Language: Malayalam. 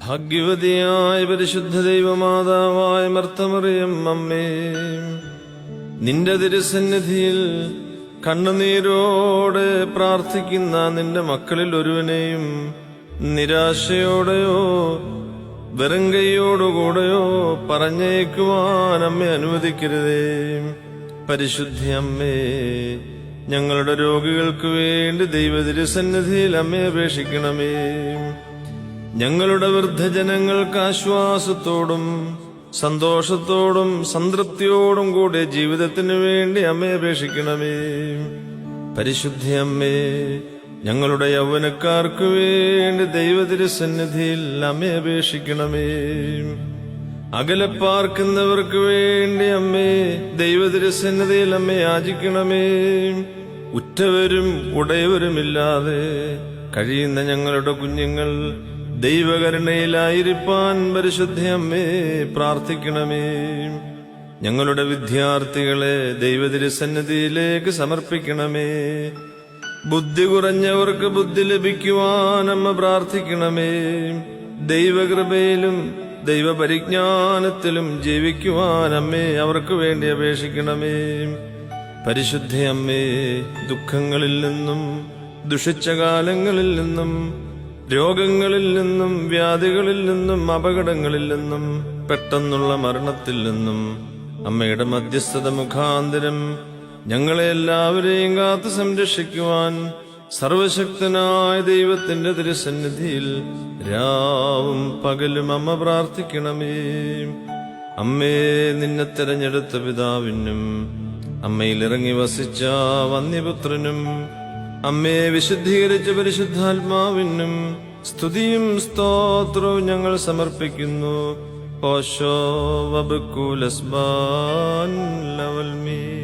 ഭാഗ്യവതിയായ പരിശുദ്ധ ദൈവമാതാവായ മർത്തമറിയം അമ്മേ, നിന്റെ തിരുസന്നിധിയിൽ കണ്ണുനീരോടെ പ്രാർത്ഥിക്കുന്ന നിന്റെ മക്കളിൽ ഒരുവനെയും നിരാശയോടെയോ വെറും കൈയോടുകൂടെയോ പറഞ്ഞേക്കുവാൻ അമ്മ അനുവദിക്കരുതേ. പരിശുദ്ധ അമ്മേ, ഞങ്ങളുടെ രോഗികൾക്ക് വേണ്ടി ദൈവതിരുസന്നിധിയിൽ അമ്മയെ അപേക്ഷിക്കണമേ. ഞങ്ങളുടെ വൃദ്ധജനങ്ങൾക്ക് ആശ്വാസത്തോടും സന്തോഷത്തോടും സംതൃപ്തിയോടും കൂടെ ജീവിതത്തിനു വേണ്ടി അമ്മയെ അപേക്ഷിക്കണമേ. പരിശുദ്ധ അമ്മേ, ഞങ്ങളുടെ യൗവനക്കാർക്ക് വേണ്ടി ദൈവതിരുസന്നിധിയിൽ അമ്മയെ അപേക്ഷിക്കണമേ. അകലെ പാർക്കുന്നവർക്ക് വേണ്ടി അമ്മേ ദൈവതിരുസന്നിധിയിൽ അമ്മയെ യാചിക്കണമേ. ഉറ്റവരും ഉടയവരുമില്ലാതെ കഴിയുന്ന ഞങ്ങളുടെ കുഞ്ഞുങ്ങൾ ദൈവകരുണയിലായിരിക്കാൻ പരിശുദ്ധ അമ്മേ പ്രാർത്ഥിക്കണമേ. ഞങ്ങളുടെ വിദ്യാർത്ഥികളെ ദൈവതിരുസന്നിധിയിലേക്ക് സമർപ്പിക്കണമേ. ബുദ്ധി കുറഞ്ഞവർക്ക് ബുദ്ധി ലഭിക്കുവാൻ അമ്മ പ്രാർത്ഥിക്കണമേ. ദൈവകൃപയിലും ദൈവപരിജ്ഞാനത്തിലും ജീവിക്കുവാൻ അമ്മേ അവർക്ക് വേണ്ടി അപേക്ഷിക്കണമേ. പരിശുദ്ധ അമ്മേ, ദുഃഖങ്ങളിൽ നിന്നും ദുഷിച്ച കാലങ്ങളിൽ നിന്നും രോഗങ്ങളിൽ നിന്നും വ്യാധികളിൽ നിന്നും അപകടങ്ങളിൽ നിന്നും പെട്ടെന്നുള്ള മരണത്തിൽ നിന്നും അമ്മയുടെ മധ്യസ്ഥത മുഖാന്തരം ഞങ്ങളെ എല്ലാവരെയും കാത്തു സംരക്ഷിക്കുവാൻ സർവശക്തനായ ദൈവത്തിന്റെ തിരുസന്നിധിയിൽ രാവും പകലും അമ്മ പ്രാർത്ഥിക്കണമേ. അമ്മേ, നിന്നെ തെരഞ്ഞെടുത്ത പിതാവിനും അമ്മയിൽ ഇറങ്ങി വസിച്ച വന്യപുത്രനും അമ്മേ വിശുദ്ധീകരിച്ച പരിശുദ്ധാത്മാവിനും സ്തുതിയും സ്തോത്രവും ഞങ്ങൾ സമർപ്പിക്കുന്നു. ഓശോ വബക്കുലസ്ബാൻ ലവൽമീ.